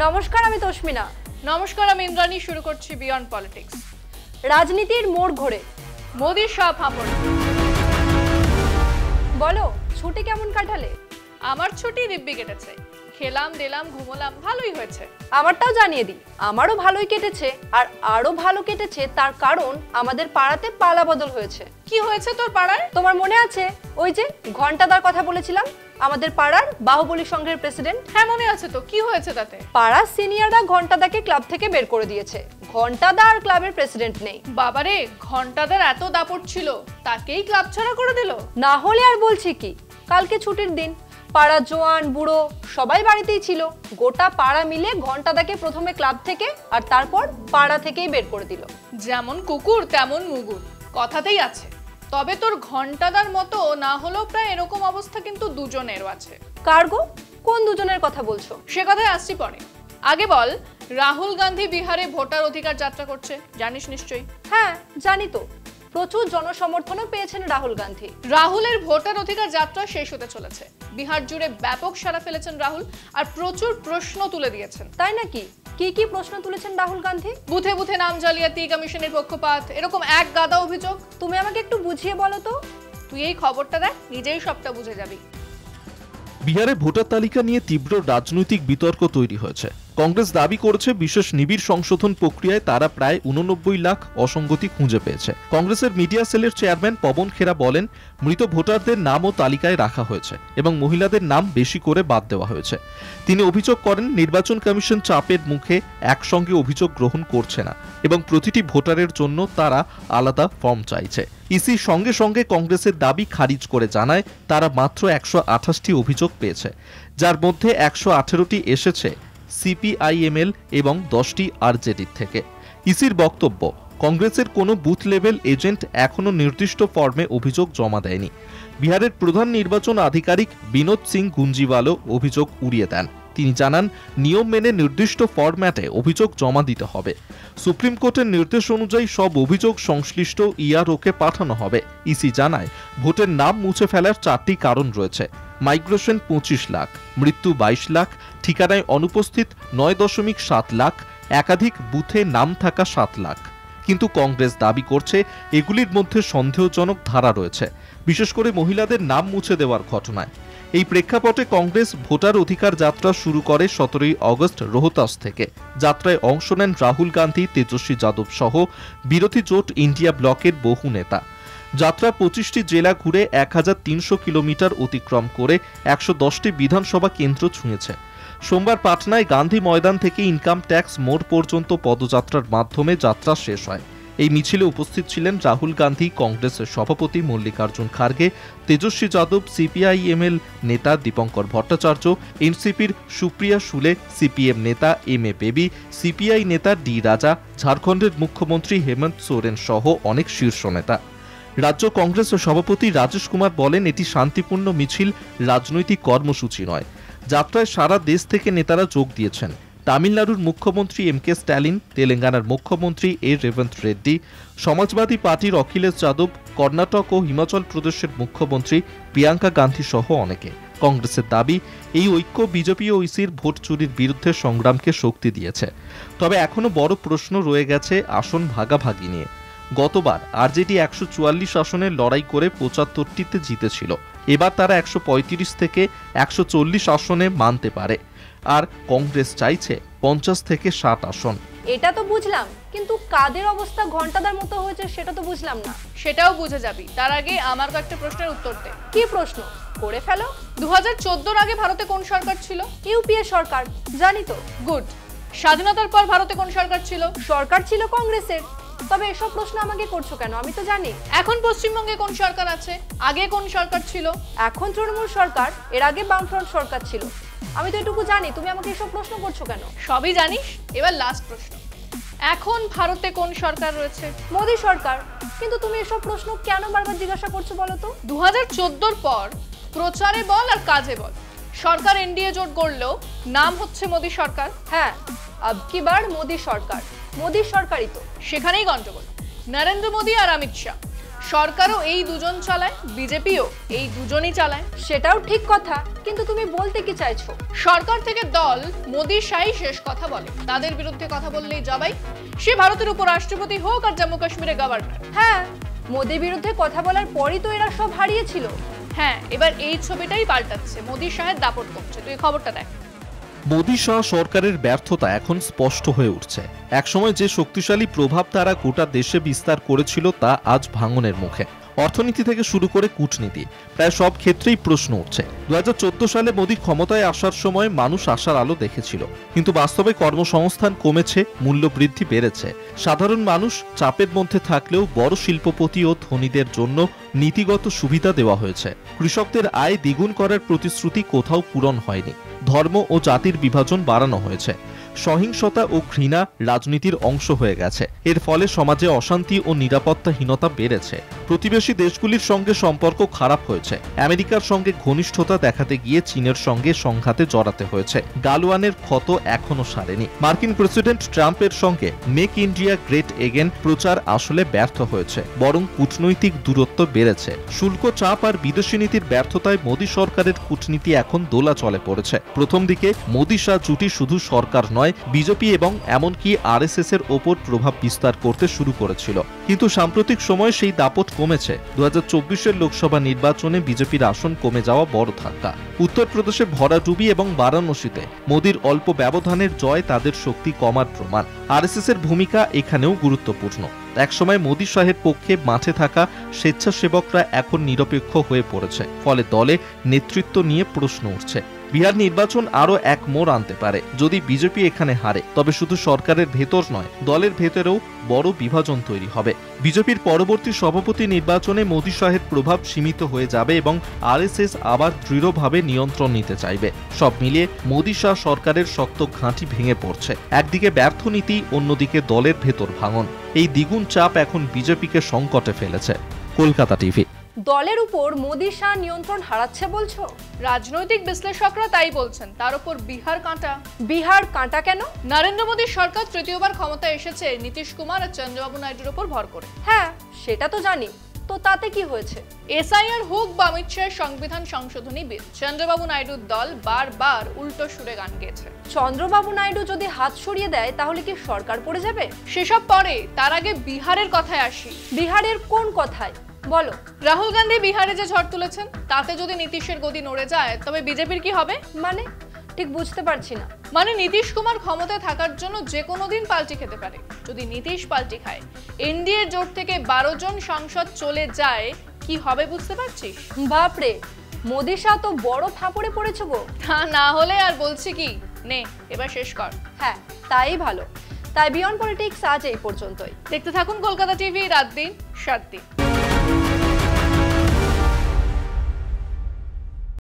নমস্কার, আমি তস্মিনা। নমস্কার, আমি ইন্দ্রাণী। শুরু করছি বিয়ন্ড পলিটিক্স। রাজনীতির মোড় ঘোরে, মোদির সব হাঁপড়ে। বলো, ছুটি কেমন কাটালে? আমার ছুটি দিব্যি কেটেছে। খেলাম, দিলাম, ঘুমোলাম, ভালোই হয়েছে। আমারটাও জানিয়ে দিই, আমারও ভালোই কেটেছে। আর আরো ভালো কেটেছে তার কারণ আমাদের পাড়াতে পালা বদল হয়েছে। কি হয়েছে তোর পাড়ায়? তোমার মনে আছে ওই যে ঘন্টাদার কথা বলেছিলাম, আমাদের পাড়ার বাহুবলী সংঘের প্রেসিডেন্ট? হ্যাঁ, মনে আছে তো। কি হয়েছে তাতে? পাড়ার সিনিয়ররা ঘন্টাদাকে ক্লাব থেকে বের করে দিয়েছে। ঘন্টাদা আর ক্লাবের প্রেসিডেন্ট নেই। বাবারে, ঘন্টাদার এত দাপট ছিল, তাকেই ক্লাব ছাড়া করে দিল? না হলে আর বলছি কি, কালকে ছুটির দিন, পাড়া জোয়ান বুড়ো সবাই বাড়িতেই ছিল। গোটা পাড়া মিলে ঘন্টাদাকে প্রথমে ক্লাব থেকে আর তারপর পাড়া থেকেই বের করে দিল। যেমন কুকুর তেমন মুগুর, কথাতেই আছে। তবে তোর ঘন্টাদার মতো না হলেও প্রায় এরকম অবস্থা কিন্তু দুজনেরও আছে। কার গো? কোন দুজনের কথা বলছো? সে কথায় আসছি পরে। আগে বল, রাহুল গান্ধী বিহারে ভোটার অধিকার যাত্রা করছে, জানিস নিশ্চয়ই? হ্যাঁ, জানি তো। প্রচুর জনসমর্থনও পেয়েছেন রাহুল গান্ধী। রাহুলের ভোটার অধিকার যাত্রা শেষ হতে চলেছে। বিহার জুড়ে ব্যাপক সাড়া ফেলেছেন রাহুল, আর প্রচুর প্রশ্ন তুলে দিয়েছেন। তাই নাকি? কি কি প্রশ্ন তুলেছেন রাহুল গান্ধী? বুথে বুথে নাম জালিয়াতি, কমিশনের পক্ষপাত, এরকম এক গাদা অভিযোগ। তুমি আমাকে একটু বুঝিয়ে বলো তো। তুই এই খবরটা দেখ, নিজেই সবটা বুঝে যাবি। বিহারে ভোটার তালিকা নিয়ে তীব্র রাজনৈতিক বিতর্ক তৈরি হয়েছে। কংগ্রেস দাবি করেছে বিশেষ নিবিড় সংশোধন প্রক্রিয়ায় তারা প্রায় 89 লাখ অসঙ্গতি খুঁজে পেয়েছে। কংগ্রেসের মিডিয়া সেলের চেয়ারম্যান পবন খেরা বলেন, মৃত ভোটারদের নামও তালিকায় রাখা হয়েছে এবং মহিলাদের নাম বেশি করে বাদ দেওয়া হয়েছে। তিনি অভিযোগ করেন, নির্বাচন কমিশন চাপের মুখে একসঙ্গে অভিযোগ গ্রহণ করছে না এবং প্রতিটি ভোটারের জন্য তারা আলাদা ফর্ম চাইছে। ইসি সঙ্গে সঙ্গে কংগ্রেসের দাবি খারিজ করে জানায় তারা মাত্র 128টি অভিযোগ পেয়েছে, যার মধ্যে 118টি এসেছে সিপিআইএমএল এবং 10টি আরজেডির থেকে। ইসির বক্তব্য, কংগ্রেসের কোনো বুথ লেভেল এজেন্ট এখনো নির্দিষ্ট ফর্মে অভিযোগ জমা দেয়নি। বিহারের প্রধান নির্বাচন আধিকারিক বিনোদ সিং গুঞ্জিওয়ালও অভিযোগ উড়িয়ে দেন। তিনি জানান, নিয়ম মেনে নির্দিষ্ট ফরম্যাটে অভিযোগ জমা দিতে হবে। সুপ্রিম কোর্টের নির্দেশ অনুযায়ী সব অভিযোগ সংশ্লিষ্ট ইআরওকে পাঠানো হবে। ইসি জানায়, ভোটের নাম মুছে ফেলার 4টি কারণ রয়েছে। মাইগ্রেশন 25 লাখ, মৃত্যু 22 লাখ, ঠিকানায় অনুপস্থিত 9.7 লাখ, একাধিক বুথে নাম থাকা 7 লাখ। কিন্তু কংগ্রেস দাবি করছে এগুলির মধ্যে সন্দেহজনক ধারা রয়েছে, বিশেষ করে মহিলাদের নাম মুছে দেওয়ার ঘটনায়। এই প্রেক্ষাপটে কংগ্রেস ভোটার অধিকার যাত্রা শুরু করে 17 আগস্ট রোহতাস থেকে। যাত্রায় অংশ নেন রাহুল গান্ধী, তেজস্বী যাদব সহ বিরোধী জোট ইন্ডিয়া ব্লকের বহু নেতা। যাত্রা 25টি জেলা ঘুরে 1300 কিলোমিটার অতিক্রম করে 110টি বিধানসভা কেন্দ্র ছুঁয়েছে। সোমবার পাটনায় গান্ধী ময়দান থেকে ইনকাম ট্যাক্স মোড় পর্যন্ত পদযাত্রার মাধ্যমে যাত্রা শেষ হয়। এই মিছিলে উপস্থিত ছিলেন রাহুল গান্ধী, কংগ্রেসের সভাপতি মল্লিকার্জুন খার্গে, তেজস্বী যাদব, সিপিআইএমএল নেতা দীপঙ্কর ভট্টাচার্য, এনসিপির সুপ্রিয়া সুলে, সিপিএম নেতা এম.এ. বেবি, সিপিআই নেতা ডি রাজা, ঝাড়খণ্ডের মুখ্যমন্ত্রী হেমন্ত সোরেন সহ অনেক শীর্ষ নেতা। রাজ্য কংগ্রেসের সভাপতি রাজেশ কুমার বলেন, এটি শান্তিপূর্ণ মিছিল, রাজনৈতিক কর্মসূচি নয়। যাত্রায় সারা দেশ থেকে নেতারা যোগ দিয়েছেন। তামিলনাড়ুর মুখ্যমন্ত্রী এম.কে. স্ট্যালিন, তেলেঙ্গানার মুখ্যমন্ত্রী এ রেবন্ত রেড্ডি, সমাজবাদী পার্টির অখিলেশ যাদব, কর্ণাটক ও হিমাচল প্রদেশের মুখ্যমন্ত্রী প্রিয়াঙ্কা গান্ধী সহ অনেকে। কংগ্রেসের দাবি, এই ঐক্য বিজেপি ও ইসির ভোট চুরির বিরুদ্ধে সংগ্রামকে শক্তি দিয়েছে। তবে এখনো বড় প্রশ্ন রয়ে গেছে আসন ভাগাভাগি নিয়ে। গতবার আরজেডি 144 আসনে লড়াই করে 75টিতে জিতেছিল। এবার তারা 135 থেকে 140 আসনে মানতে পারে, আর কংগ্রেস চাইছে 50 থেকে 60 আসন। এটা তো বুঝলাম, কিন্তু কাদের অবস্থা ঘন্টাদার মতো হয়েছে সেটা তো বুঝলাম না। সেটাও বুঝে যাবি। তার আগে আমার একটা প্রশ্নের উত্তর দে। কি প্রশ্ন? করে ফেলো। 2014-র আগে ভারতে কোন সরকার ছিল? ইউপিএ সরকার। জানি তো। গুড। স্বাধীনতার পর ভারতে কোন সরকার ছিল? সরকার ছিল কংগ্রেসের। তবে এসব প্রশ্ন আমাকে করছো কেন? আমি তো জানি। এখন পশ্চিমবঙ্গে কোন সরকার আছে? আগে কোন সরকার ছিল? এখন তৃণমূল সরকার, এর আগে বামফ্রন্ট সরকার ছিল। আমি তো এটুকু জানি, তুমি আমাকে এসব প্রশ্ন করছো কেন? সবই জানিস। এবার লাস্ট প্রশ্ন, এখন ভারতে কোন সরকার রয়েছে? মোদি সরকার। কিন্তু তুমি এসব প্রশ্ন কেন বারবার জিজ্ঞাসা করছো বলো তো? 2014-র পর প্রচারে বল আর কাজে বল, সরকার এনডিএ জোট গড়লেও নাম হচ্ছে মোদি সরকার। হ্যাঁ, আবকি বার মোদি সরকার। মোদি সরকারই তো। সেখানেই গন্ডগোল। নরেন্দ্র মোদি আর অমিত শাহ সরকারও এই দুজন চালায়, বিজেপিও এই দুজনই চালায়। সেটাও ঠিক কথা, কিন্তু তুমি বলতে কি চাইছো? সরকার থেকে দল মোদি শাহী শেষ কথা বলে, তাদের বিরুদ্ধে কথা বললেই জবাই, সে ভারতের উপরাষ্ট্রপতি হোক আর জম্মু কাশ্মীরের গভর্নর। হ্যাঁ, মোদির বিরুদ্ধে কথা বলার পরই তো এরা সব হারিয়েছিল। হ্যাঁ, এবার এই ছবিটাই পাল্টাচ্ছে, মোদি শাহের দাপট কমছে। তুই খবরটা দেখ। মোদি শাহ সরকারের ব্যর্থতা এখন স্পষ্ট হয়ে উঠছে। একসময় যে শক্তিশালী প্রভাব তারা গোটা দেশে বিস্তার করেছিল তা আজ ভাঙনের মুখে। অর্থনীতি থেকে শুরু করে কূটনীতি, প্রায় সব ক্ষেত্রেই প্রশ্ন উঠছে। 2014 সালে মোদি ক্ষমতায় আসার সময় মানুষ আশার আলো দেখেছিল, কিন্তু বাস্তবে কর্মসংস্থান কমেছে, মূল্য বৃদ্ধি বেড়েছে। সাধারণ মানুষ চাপের মধ্যে থাকলেও বড় শিল্পপতি ও ধনীদের জন্য নীতিগত সুবিধা দেওয়া হয়েছে। কৃষকদের আয় দ্বিগুণ করার প্রতিশ্রুতি কোথাও পূরণ হয়নি। ধর্ম ও জাতির বিভাজন বাড়ানো হয়েছে। সহিংসতা ও ঘৃণা রাজনীতির অংশ হয়ে গেছে। এর ফলে সমাজে অশান্তি ও নিরাপত্তাহীনতা বেড়েছে। প্রতিবেশী দেশগুলির সঙ্গে সম্পর্ক খারাপ হয়েছে। আমেরিকার সঙ্গে ঘনিষ্ঠতা দেখাতে গিয়ে চীনের সঙ্গে সংঘাতে জড়াতে হয়েছে। গালওয়ানের ক্ষত এখনো সারেনি। মার্কিন প্রেসিডেন্ট ট্রাম্পের সঙ্গে মেক ইন্ডিয়া গ্রেট এগেন প্রচার আসলে ব্যর্থ হয়েছে, বরং কূটনৈতিক দূরত্ব বেড়েছে। শুল্ক চাপ আর বিদেশি নীতির ব্যর্থতায় মোদি সরকারের কূটনীতি এখন দোলাচলে পড়েছে। প্রথম দিকে মোদি শাহ জুটি শুধু সরকার নয়, বিজেপি এবং এমনকি আরএসএস এর ওপর প্রভাব বিস্তার করতে শুরু করেছিল, কিন্তু সাম্প্রতিক সময়ে সেই দাপট কমেছে। 2024-এর লোকসভা নির্বাচনে বিজেপির আসন কমে যাওয়া বড় ধাক্কা। উত্তরপ্রদেশে ভরাডুবি এবং বারাণসীতে মোদির অল্প ব্যবধানের জয় তাদের শক্তি কমার প্রমাণ। আরএসএস এর ভূমিকা এখানেও গুরুত্বপূর্ণ। একসময় মোদি শাহের পক্ষে মাঠে থাকা স্বেচ্ছাসেবকরা এখন নিরপেক্ষ হয়ে পড়েছে, ফলে দলে নেতৃত্ব নিয়ে প্রশ্ন উঠছে। বিহার নির্বাচন আরও এক মোড় আনতে পারে। যদি বিজেপি এখানে হারে, তবে শুধু সরকারের ভেতর নয়, দলের ভেতরেও বড় বিভাজন তৈরি হবে। বিজেপির পরবর্তী সভাপতি নির্বাচনে মোদি শাহের প্রভাব সীমিত হয়ে যাবে এবং আরএসএস আবার দৃঢ়ভাবে নিয়ন্ত্রণ নিতে চাইবে। সব মিলিয়ে মোদি শাহ সরকারের শক্ত ঘাঁটি ভেঙে পড়ছে। একদিকে ব্যর্থ নীতি, অন্যদিকে দলের ভেতর ভাঙন। এই দ্বিগুণ চাপ এখন বিজেপিকে সংকটে ফেলেছে। কলকাতা টিভি। দলের উপর মোদি শাহ নিয়ন্ত্রণ হারাচ্ছে বলছো? রাজনৈতিক বিশ্লেষকরা তাই বলছেন। তার উপর বিহার কাঁটা। বিহার কাঁটা কেন? নরেন্দ্র মোদীর সরকার তৃতীয়বার ক্ষমতায় এসেছে নীতিশ কুমার আর চন্দ্রবাবু নাইডুর উপর ভর করে। হ্যাঁ, সেটা তো জানি, তো তাতে কি হয়েছে? এসআইআর হোক বা অমিত শাহের সংবিধান সংশোধনী বিল, চন্দ্রবাবু নাইডুর দল বারবার উল্টো সুরে গান গেয়েছে। চন্দ্রবাবু নাইডু যদি হাত সরিয়ে দেয়, তাহলে কি সরকার পড়ে যাবে? সেসব পরে, তার আগে বিহারের কথায় আসি। বিহারের কোন কথায় বলো? রাহুল গান্ধী বিহারে যে ঝড় তুলেছেন, তাতে যদি নীতিশের গদি নড়ে যায়, তবে বিজেপির কি হবে? মানে ঠিক বুঝতে পারছি না। মানে নীতিশ কুমার ক্ষমতায় থাকার জন্য যে কোনো দিন পাল্টি খেতে পারে। যদি নীতিশ পাল্টি খায়, এনডিএর জোট থেকে 12 জন সাংসদ চলে যায়, কি হবে বুঝতে পারছিস? বাপরে, মোদি শাহ তো বড় ফাঁপড়ে পড়েছে গো। তা না হলে আর বলছি কি, নে এবার শেষ কর। হ্যাঁ, তাই ভালো। তাই বিয়ন্ড পলিটিক্স আজ এই পর্যন্তই। দেখতে থাকুন কলকাতা টিভি, রাত দিন 7 দিন।